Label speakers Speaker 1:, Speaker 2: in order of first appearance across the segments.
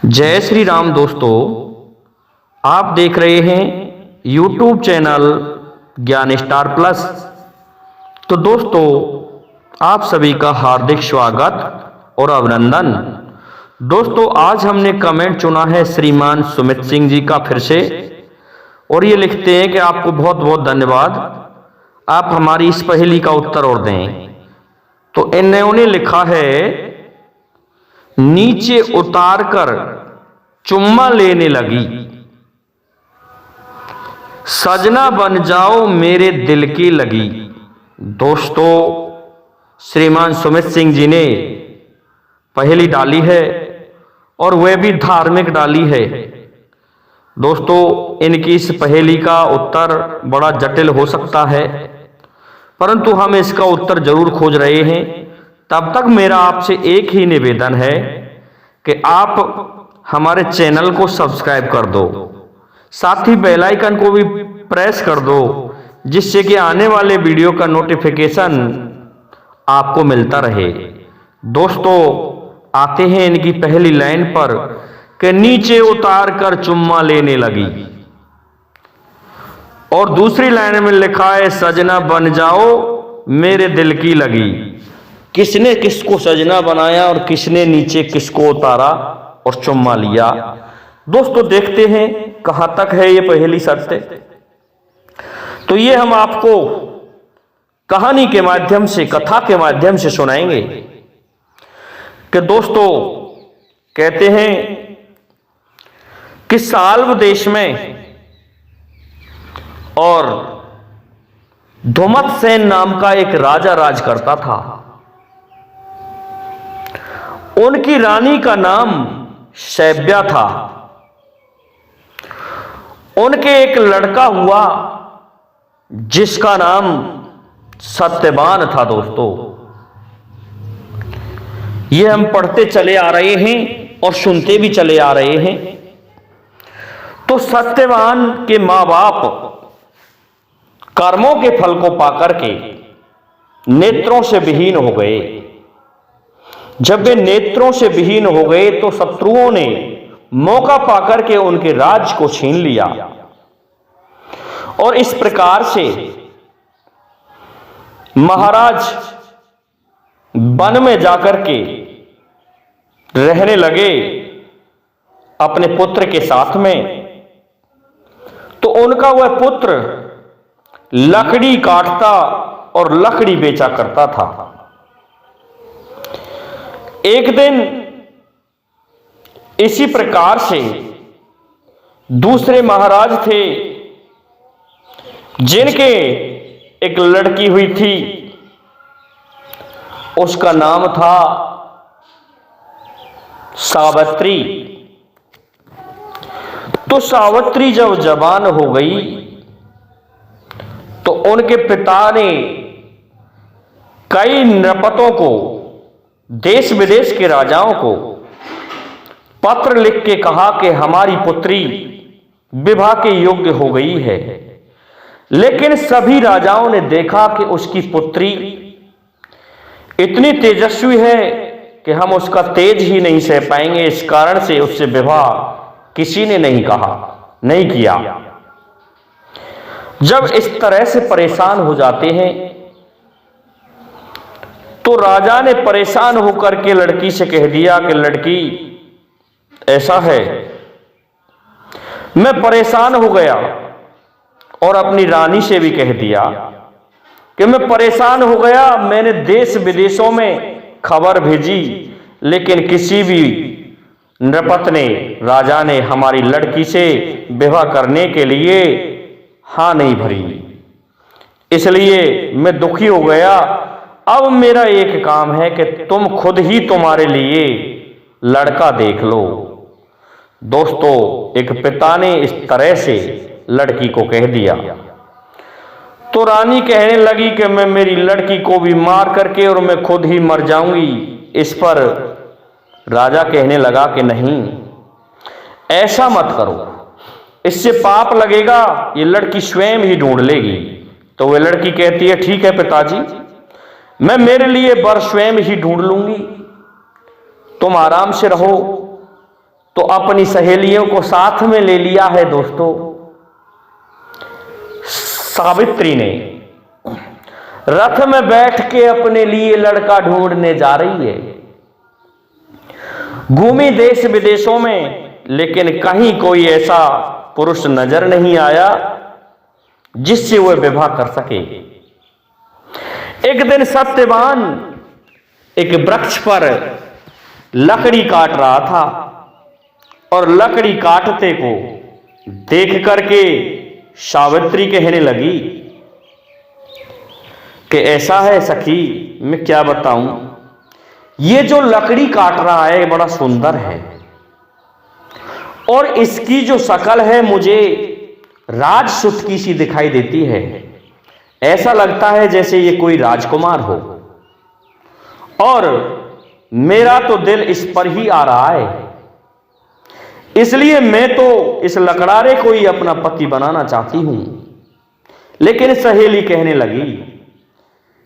Speaker 1: जय श्री राम दोस्तों, आप देख रहे हैं YouTube चैनल ज्ञान स्टार प्लस। तो दोस्तों, आप सभी का हार्दिक स्वागत और अभिनंदन। दोस्तों, आज हमने कमेंट चुना है श्रीमान सुमित सिंह जी का फिर से, और ये लिखते हैं कि आपको बहुत बहुत धन्यवाद, आप हमारी इस पहेली का उत्तर और दें। तो इन्होंने लिखा है, नीचे उतार कर चुम्मा लेने लगी, सजना बन जाओ मेरे दिल की लगी। दोस्तों, श्रीमान सुमित सिंह जी ने पहेली डाली है और वह भी धार्मिक डाली है। दोस्तों, इनकी इस पहेली का उत्तर बड़ा जटिल हो सकता है, परंतु हम इसका उत्तर जरूर खोज रहे हैं। तब तक मेरा आपसे एक ही निवेदन है कि आप हमारे चैनल को सब्सक्राइब कर दो, साथ ही बेल आइकन को भी प्रेस कर दो, जिससे कि आने वाले वीडियो का नोटिफिकेशन आपको मिलता रहे। दोस्तों, आते हैं इनकी पहली लाइन पर कि नीचे उतार कर चुम्मा लेने लगी, और दूसरी लाइन में लिखा है, सजना बन जाओ मेरे दिल की लगी। किसने किसको सजना बनाया और किसने नीचे किसको उतारा और चुम्मा लिया? दोस्तों, देखते हैं कहां तक है ये पहेली सत्य। तो ये हम आपको कहानी के माध्यम से, कथा के माध्यम से सुनाएंगे कि दोस्तों, कहते हैं कि साल्व देश में और धुमतसेन नाम का एक राजा राज करता था। उनकी रानी का नाम शैब्या था। उनके एक लड़का हुआ जिसका नाम सत्यवान था। दोस्तों, ये हम पढ़ते चले आ रहे हैं और सुनते भी चले आ रहे हैं। तो सत्यवान के मां बाप कर्मों के फल को पाकर के नेत्रों से विहीन हो गए। जब वे नेत्रों से विहीन हो गए तो शत्रुओं ने मौका पाकर के उनके राज को छीन लिया, और इस प्रकार से महाराज वन में जाकर के रहने लगे अपने पुत्र के साथ में। तो उनका वह पुत्र लकड़ी काटता और लकड़ी बेचा करता था। एक दिन इसी प्रकार से दूसरे महाराज थे जिनके एक लड़की हुई थी, उसका नाम था सावित्री। तो सावित्री जब जवान हो गई तो उनके पिता ने कई नृपतों को, देश विदेश के राजाओं को पत्र लिख के कहा कि हमारी पुत्री विवाह के योग्य हो गई है। लेकिन सभी राजाओं ने देखा कि उसकी पुत्री इतनी तेजस्वी है कि हम उसका तेज ही नहीं सह पाएंगे, इस कारण से उससे विवाह किसी ने नहीं कहा, नहीं किया। जब इस तरह से परेशान हो जाते हैं तो राजा ने परेशान होकर के लड़की से कह दिया कि लड़की, ऐसा है, मैं परेशान हो गया, और अपनी रानी से भी कह दिया कि मैं परेशान हो गया, मैंने देश विदेशों में खबर भेजी, लेकिन किसी भी नृपत ने, राजा ने हमारी लड़की से विवाह करने के लिए हां नहीं भरी। इसलिए मैं दुखी हो गया। अब मेरा एक काम है कि तुम खुद ही तुम्हारे लिए लड़का देख लो। दोस्तों, एक पिता ने इस तरह से लड़की को कह दिया। तो रानी कहने लगी कि मैं मेरी लड़की को भी मार करके और मैं खुद ही मर जाऊंगी। इस पर राजा कहने लगा कि नहीं, ऐसा मत करो, इससे पाप लगेगा, ये लड़की स्वयं ही ढूंढ लेगी। तो वह लड़की कहती है, ठीक है पिताजी, मैं मेरे लिए वर स्वयं ही ढूंढ लूंगी, तुम आराम से रहो। तो अपनी सहेलियों को साथ में ले लिया है दोस्तों। सावित्री ने रथ में बैठ के अपने लिए लड़का ढूंढने जा रही है। घूमी देश विदेशों में, लेकिन कहीं कोई ऐसा पुरुष नजर नहीं आया जिससे वह विवाह कर सके। एक दिन सत्यवान एक वृक्ष पर लकड़ी काट रहा था और लकड़ी काटते को देख करके सावित्री कहने लगी कि ऐसा है सखी, मैं क्या बताऊं, ये जो लकड़ी काट रहा है बड़ा सुंदर है और इसकी जो शकल है मुझे राजसुत की सी दिखाई देती है। ऐसा लगता है जैसे ये कोई राजकुमार हो और मेरा तो दिल इस पर ही आ रहा है, इसलिए मैं तो इस लकड़ारे को ही अपना पति बनाना चाहती हूं। लेकिन सहेली कहने लगी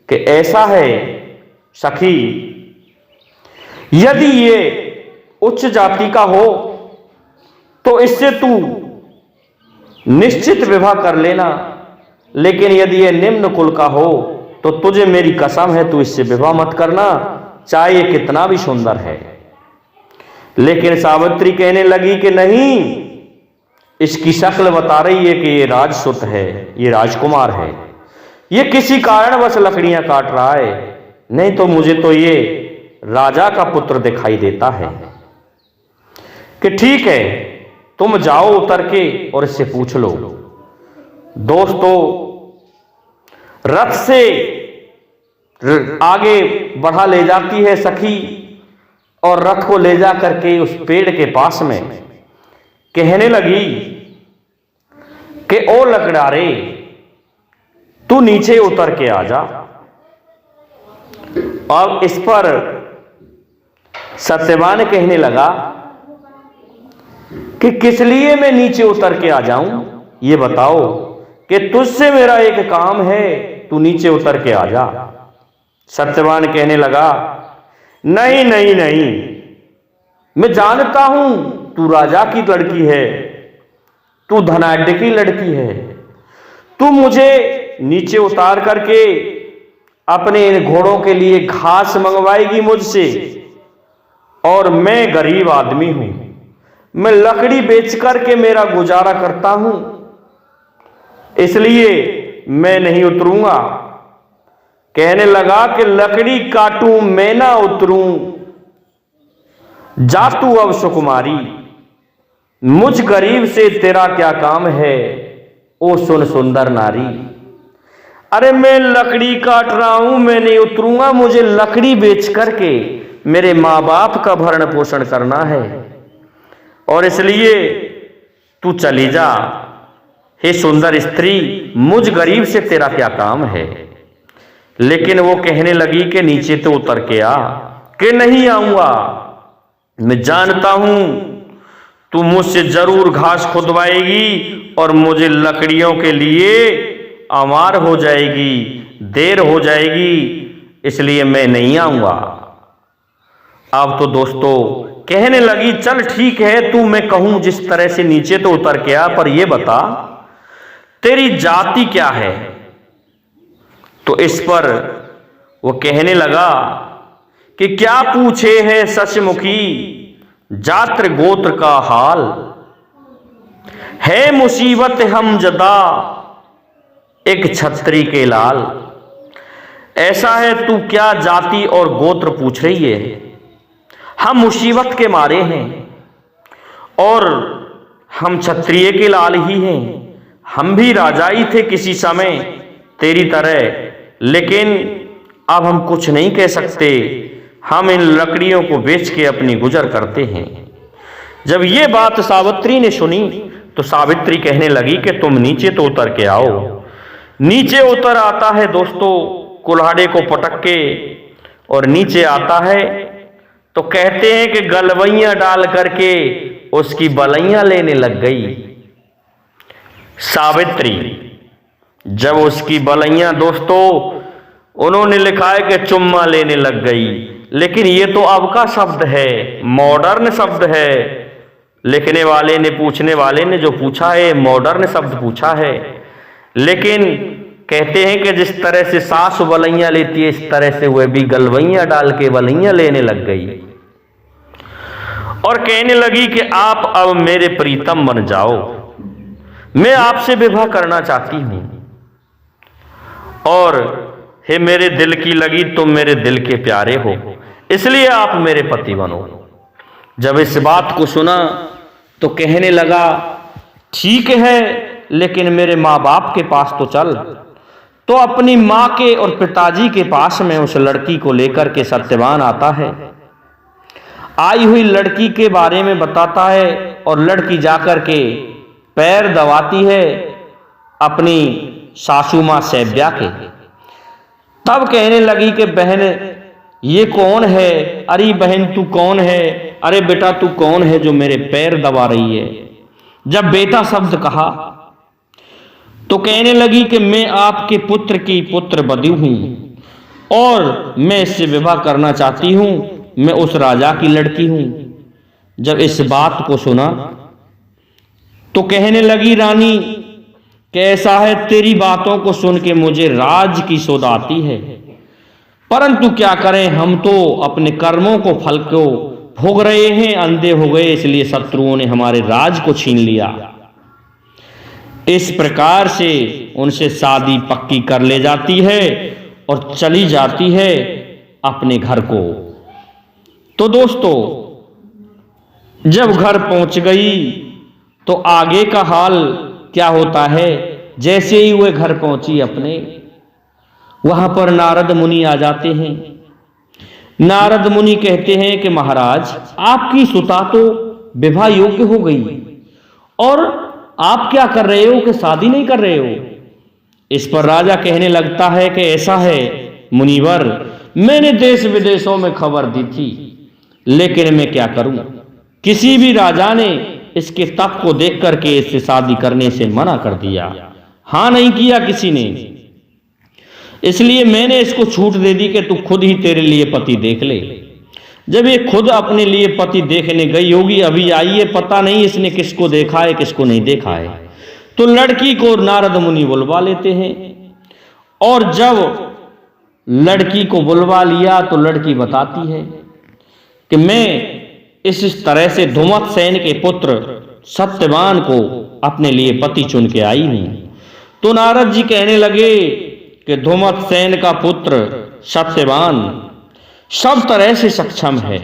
Speaker 1: कि ऐसा है सखी, यदि ये उच्च जाति का हो तो इससे तू निश्चित विवाह कर लेना, लेकिन यदि ये निम्न कुल का हो तो तुझे मेरी कसम है तू इससे विवाह मत करना, चाहे ये कितना भी सुंदर है। लेकिन सावित्री कहने लगी कि नहीं, इसकी शक्ल बता रही है कि ये राजसुत है, ये राजकुमार है, ये किसी कारणवश लकड़ियां काट रहा है, नहीं तो मुझे तो ये राजा का पुत्र दिखाई देता है। कि ठीक है, तुम जाओ उतर के और इससे पूछ लो। दोस्तों, रथ से आगे बढ़ा ले जाती है सखी और रथ को ले जा करके उस पेड़ के पास में कहने लगी कि ओ लकड़ारे, तू नीचे उतर के आ जा। और इस पर सत्यवान कहने लगा कि किस लिए मैं नीचे उतर के आ जाऊं, ये बताओ, कि तुझसे मेरा एक काम है, तू नीचे उतर के आ जा। सत्यवान कहने लगा नहीं नहीं नहीं, मैं जानता हूं तू राजा की लड़की है, तू धनाढ्य की लड़की है, तू मुझे नीचे उतार करके अपने इन घोड़ों के लिए घास मंगवाएगी मुझसे, और मैं गरीब आदमी हूं, मैं लकड़ी बेच करके मेरा गुजारा करता हूं, इसलिए मैं नहीं उतरूंगा। कहने लगा कि लकड़ी काटूं मैं ना उतरूं, जा तू अब सुकुमारी, मुझ गरीब से तेरा क्या काम है, ओ सुन सुंदर नारी। अरे मैं लकड़ी काट रहा हूं, मैं नहीं उतरूंगा, मुझे लकड़ी बेच करके मेरे माँ बाप का भरण पोषण करना है, और इसलिए तू चली जा। हे सुंदर स्त्री, मुझ गरीब से तेरा क्या काम है। लेकिन वो कहने लगी कि नीचे तो उतर के आ। कि नहीं आऊंगा, मैं जानता हूं तू मुझसे जरूर घास खुदवाएगी और मुझे लकड़ियों के लिए अमार हो जाएगी, देर हो जाएगी, इसलिए मैं नहीं आऊंगा। अब तो दोस्तों कहने लगी चल ठीक है, तू मैं कहूं जिस तरह से नीचे तो उतर के आ, पर यह बता तेरी जाति क्या है। तो इस पर वो कहने लगा कि क्या पूछे है सचमुखी, जात्र गोत्र का हाल है, मुसीबत हम जदा एक छत्री के लाल। ऐसा है, तू क्या जाति और गोत्र पूछ रही है। हम मुसीबत के मारे हैं और हम क्षत्रिय के लाल ही हैं, हम भी राजा ही थे किसी समय तेरी तरह, लेकिन अब हम कुछ नहीं कह सकते, हम इन लकड़ियों को बेच के अपनी गुजर करते हैं। जब ये बात सावित्री ने सुनी तो सावित्री कहने लगी कि तुम नीचे तो उतर के आओ। नीचे उतर आता है दोस्तों, कुल्हाड़े को पटक के, और नीचे आता है तो कहते हैं कि गलवैयां डाल करके उसकी बलैयां लेने लग गई। सावित्री जब उसकी बलैयां दोस्तों, उन्होंने लिखा है कि चुम्मा लेने लग गई, लेकिन ये तो अब का शब्द है, मॉडर्न शब्द है, लिखने वाले ने, पूछने वाले ने जो पूछा है मॉडर्न शब्द पूछा है, लेकिन कहते हैं कि जिस तरह से सास वलैया लेती है इस तरह से वह भी गलवैया डाल के वलैया लेने लग गई और कहने लगी कि आप अब मेरे प्रीतम बन जाओ, मैं आपसे विवाह करना चाहती हूं और हे मेरे दिल की लगी, तुम मेरे दिल के प्यारे हो, इसलिए आप मेरे पति बनो। जब इस बात को सुना तो कहने लगा ठीक है, लेकिन मेरे माँ बाप के पास तो चल। तो अपनी माँ के और पिताजी के पास में उस लड़की को लेकर के सत्यवान आता है। आई हुई लड़की के बारे में बताता है और लड़की जाकर के पैर दबाती है अपनी सासू माँ सैब्या के। तब कहने लगी कि बहन ये कौन है? अरे बहन तू कौन है? अरे बेटा तू कौन है जो मेरे पैर दबा रही है? जब बेटा शब्द कहा तो कहने लगी कि मैं आपके पुत्र की पुत्र बधू हूं और मैं इससे विवाह करना चाहती हूं, मैं उस राजा की लड़की हूं। जब इस बात को सुना तो कहने लगी रानी कैसा है, तेरी बातों को सुन के मुझे राज की सौध आती है, परंतु क्या करें, हम तो अपने कर्मों को फल को भोग रहे हैं, अंधे हो गए, इसलिए शत्रुओं ने हमारे राज को छीन लिया। इस प्रकार से उनसे शादी पक्की कर ले जाती है और चली जाती है अपने घर को। तो दोस्तों जब घर पहुंच गई तो आगे का हाल क्या होता है? जैसे ही वह घर पहुंची अपने, वहां पर नारद मुनि आ जाते हैं। नारद मुनि कहते हैं कि महाराज आपकी सुता तो विवाह योग्य हो गई और आप क्या कर रहे हो कि शादी नहीं कर रहे हो? इस पर राजा कहने लगता है कि ऐसा है मुनिवर, मैंने देश विदेशों में खबर दी थी, लेकिन मैं क्या करूं, किसी भी राजा ने इसके तप को देख करके इससे शादी करने से मना कर दिया, हां नहीं किया किसी ने, इसलिए मैंने इसको छूट दे दी कि तू खुद ही तेरे लिए पति देख ले। जब ये खुद अपने लिए पति देखने गई होगी, अभी आई है, पता नहीं इसने किसको देखा है किसको नहीं देखा है, तो लड़की को नारद मुनि बुलवा लेते हैं। और जब लड़की को बुलवा लिया तो लड़की बताती है कि मैं इस तरह से धुमतसेन के पुत्र सत्यवान को अपने लिए पति चुन के आई हूं। तो नारद जी कहने लगे कि धुमतसेन का पुत्र सत्यवान सब तरह से सक्षम है,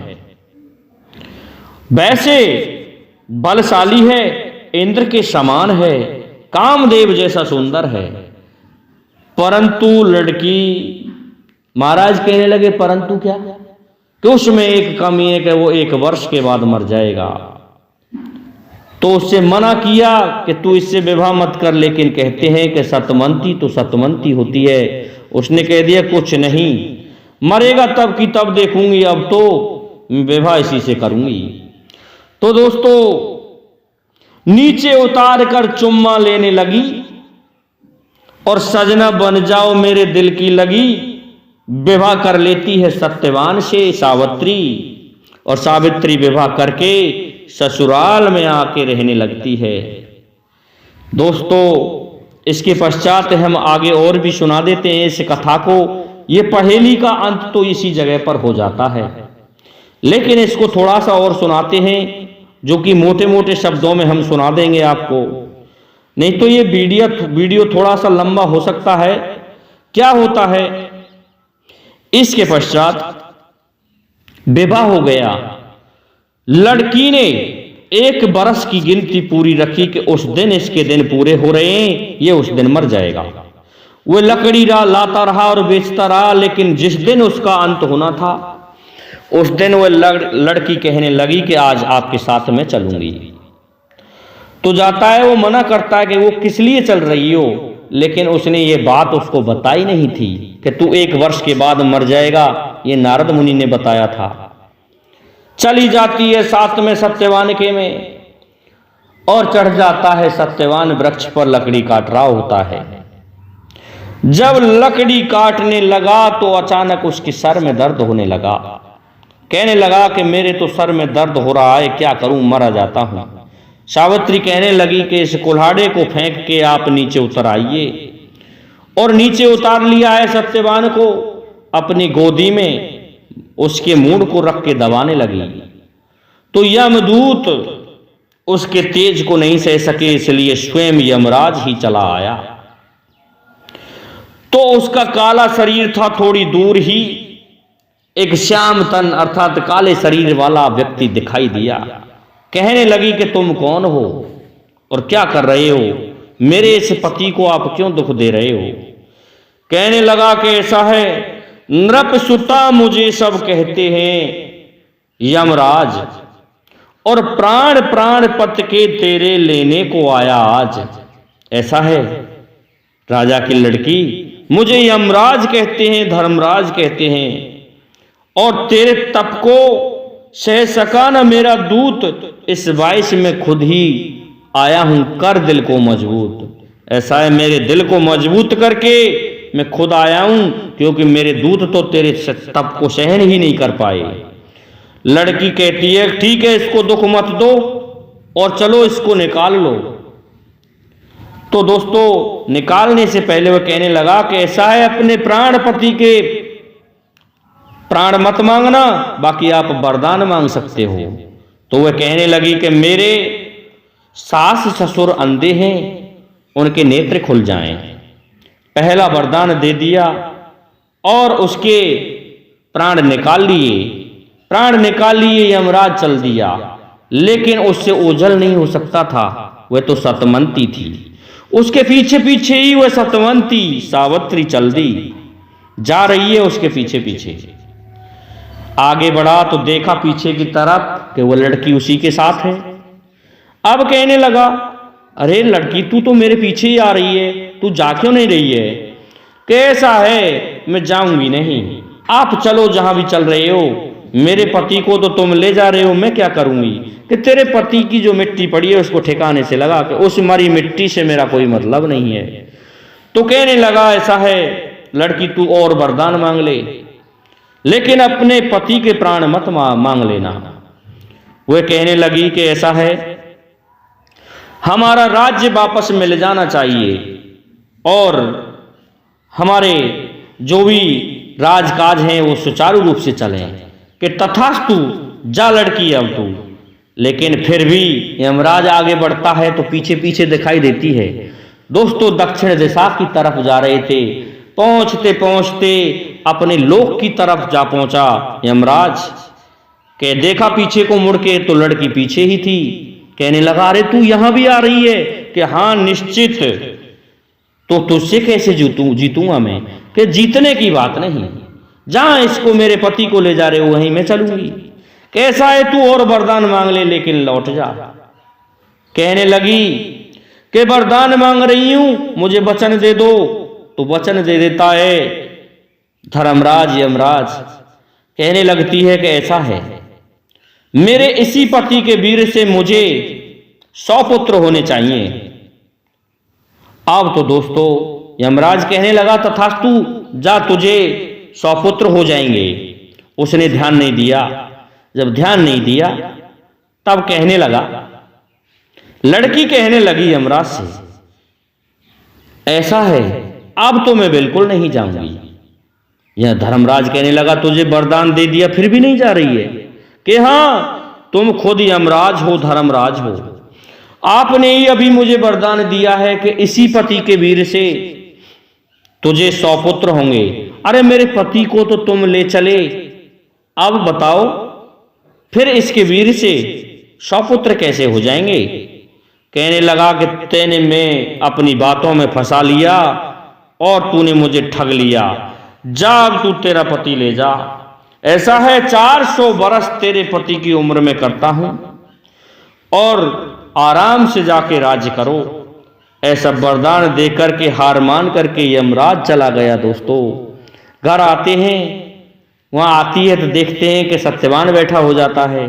Speaker 1: वैसे बलशाली है, इंद्र के समान है, कामदेव जैसा सुंदर है, परंतु लड़की, महाराज कहने लगे परंतु क्या? कि उसमें एक कमी है कि वो 1 वर्ष के बाद मर जाएगा। तो उससे मना किया कि तू इससे विवाह मत कर, लेकिन कहते हैं कि सतमंती तो सतमंती होती है। उसने कह दिया कुछ नहीं, मरेगा तब की तब देखूंगी, अब तो विवाह इसी से करूंगी। तो दोस्तों नीचे उतार कर चुम्मा लेने लगी और सजना बन जाओ मेरे दिल की लगी, विवाह कर लेती है सत्यवान से सावित्री, और सावित्री विवाह करके ससुराल में आके रहने लगती है। दोस्तों इसके पश्चात हम आगे और भी सुना देते हैं इस कथा को। ये पहेली का अंत तो इसी जगह पर हो जाता है, लेकिन इसको थोड़ा सा और सुनाते हैं, जो कि मोटे मोटे शब्दों में हम सुना देंगे आपको, नहीं तो ये वीडियो थोड़ा सा लंबा हो सकता है। क्या होता है, इसके पश्चात विवाह हो गया। लड़की ने 1 बरस की गिनती पूरी रखी कि उस दिन इसके दिन पूरे हो रहे हैं, ये उस दिन मर जाएगा। वो लकड़ी लाता रहा और बेचता रहा, लेकिन जिस दिन उसका अंत होना था उस दिन वह लड़की कहने लगी कि आज आपके साथ में चलूंगी। तो जाता है, वो मना करता है कि वो किस लिए चल रही हो, लेकिन उसने ये बात उसको बताई नहीं थी कि तू 1 वर्ष के बाद मर जाएगा, ये नारद मुनि ने बताया था। चली जाती है साथ में सत्यवान के में और चढ़ जाता है सत्यवान वृक्ष पर, लकड़ी काट रहा होता है। जब लकड़ी काटने लगा तो अचानक उसके सर में दर्द होने लगा। कहने लगा कि मेरे तो सर में दर्द हो रहा है, क्या करूं, मरा जाता हूं। सावित्री कहने लगी कि इस कुल्हाड़े को फेंक के आप नीचे उतर आइए। और नीचे उतार लिया है सत्यवान को अपनी गोदी में, उसके मूंड को रख के दबाने लगी। तो यमदूत उसके तेज को नहीं सह सके, इसलिए स्वयं यमराज ही चला आया। तो उसका काला शरीर था, थोड़ी दूर ही एक श्याम तन अर्थात काले शरीर वाला व्यक्ति दिखाई दिया। कहने लगी कि तुम कौन हो और क्या कर रहे हो, मेरे इस पति को आप क्यों दुख दे रहे हो। कहने लगा कि ऐसा है, नृपसुता मुझे सब कहते हैं यमराज, और प्राण प्राण पत के तेरे लेने को आया आज। ऐसा है राजा की लड़की, मुझे यमराज कहते हैं, धर्मराज कहते हैं, और तेरे तप को सह सका न मेरा दूत, इस बाइश में खुद ही आया हूं, कर दिल को मजबूत। ऐसा है, मेरे दिल को मजबूत करके मैं खुद आया हूं, क्योंकि मेरे दूत तो तेरे तप को सहन ही नहीं कर पाए। लड़की कहती है ठीक है, इसको दुख मत दो और चलो इसको निकाल लो। तो दोस्तों निकालने से पहले वह कहने लगा कि ऐसा है, अपने प्राण पति के प्राण मत मांगना, बाकी आप वरदान मांग सकते हो। तो वह कहने लगी कि मेरे सास ससुर अंधे हैं, उनके नेत्र खुल जाएं। पहला वरदान दे दिया और उसके प्राण निकाल लिए। प्राण निकाल लिए, यमराज चल दिया, लेकिन उससे ओझल नहीं हो सकता था, वह तो सतमंती थी। उसके पीछे पीछे ही वह सतवंती सावित्री चल दी, जा रही है उसके पीछे पीछे। आगे बढ़ा तो देखा पीछे की तरफ कि वह लड़की उसी के साथ है। अब कहने लगा, अरे लड़की तू तो मेरे पीछे ही आ रही है, तू जा क्यों नहीं रही है। कैसा है, मैं जाऊंगी नहीं, आप चलो जहां भी चल रहे हो, मेरे पति को तो तुम ले जा रहे हो, मैं क्या करूंगी। कि तेरे पति की जो मिट्टी पड़ी है उसको ठिकाने से लगा के, उस मरी मिट्टी से मेरा कोई मतलब नहीं है। तो कहने लगा ऐसा है लड़की तू और वरदान मांग ले, लेकिन अपने पति के प्राण मत मांग लेना। वह कहने लगी कि ऐसा है, हमारा राज्य वापस मिल जाना चाहिए और हमारे जो भी राजकाज हैं वो सुचारू रूप से चलें। कि तथास्तु, जा लड़की अब तू। लेकिन फिर भी यमराज आगे बढ़ता है तो पीछे पीछे दिखाई देती है। दोस्तों दक्षिण दिशा की तरफ जा रहे थे, पहुंचते पहुंचते अपने लोक की तरफ जा पहुंचा यमराज। के देखा पीछे को मुड़ के तो लड़की पीछे ही थी। कहने लगा अरे तू यहां भी आ रही है। कि हाँ निश्चित, तो तुझसे कैसे जीतूंगा मैं। कि जीतने की बात नहीं, जहां इसको मेरे पति को ले जा रहे हो वहीं मैं चलूंगी। कैसा है, तू और वरदान मांग ले लेकिन लौट जा। कहने लगी कि वरदान मांग रही हूं, मुझे वचन दे दो। तो वचन दे देता है धर्मराज यमराज। कहने लगती है कि ऐसा है, मेरे इसी पति के वीर से मुझे 100 पुत्र होने चाहिए। अब तो दोस्तों यमराज कहने लगा तथास्तु, जा तुझे 100 पुत्र हो जाएंगे। उसने ध्यान नहीं दिया। जब ध्यान नहीं दिया तब कहने लगा, लड़की कहने लगी यमराज से, ऐसा है अब तो मैं बिल्कुल नहीं जाऊंगी। यह धर्मराज कहने लगा तुझे वरदान दे दिया फिर भी नहीं जा रही है। कि हाँ तुम खुद यमराज हो, धर्मराज हो, आपने ही अभी मुझे वरदान दिया है कि इसी पति के वीर से तुझे 100 पुत्र होंगे। अरे मेरे पति को तो तुम ले चले, अब बताओ फिर इसके वीर से 100 पुत्र कैसे हो जाएंगे। कहने लगा कि तेने मैं अपनी बातों में फंसा लिया और तूने मुझे ठग लिया। जा अब तू तेरा पति ले जा। ऐसा है 400 बरस तेरे पति की उम्र में करता हूं और आराम से जाके राज्य करो। ऐसा वरदान देकर के हार मान करके यमराज चला गया। दोस्तों घर आते हैं, वहां आती है तो देखते हैं कि सत्यवान बैठा हो जाता है।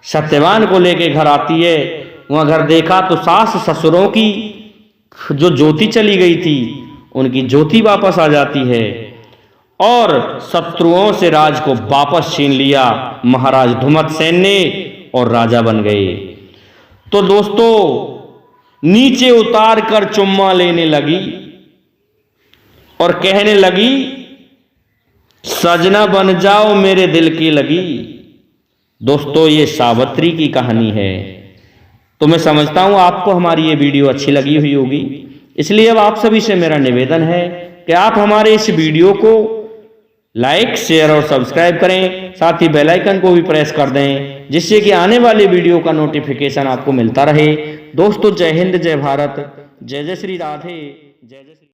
Speaker 1: सत्यवान को लेके घर आती है, वहां घर देखा तो सास ससुरों की जो ज्योति चली गई थी उनकी ज्योति वापस आ जाती है और शत्रुओं से राज को वापस छीन लिया महाराज धुमतसेन ने और राजा बन गए। तो दोस्तों नीचे उतार कर चुम्मा लेने लगी और कहने लगी, सजना बन जाओ मेरे दिल की लगी। दोस्तों ये सावित्री की कहानी है। तो मैं समझता हूं आपको हमारी ये वीडियो अच्छी लगी हुई होगी, इसलिए अब आप सभी से मेरा निवेदन है कि आप हमारे इस वीडियो को लाइक, शेयर और सब्सक्राइब करें, साथ ही बेल आइकन को भी प्रेस कर दें, जिससे कि आने वाले वीडियो का नोटिफिकेशन आपको मिलता रहे। दोस्तों जय हिंद, जय भारत, जय जय श्री राधे, जय जय श्री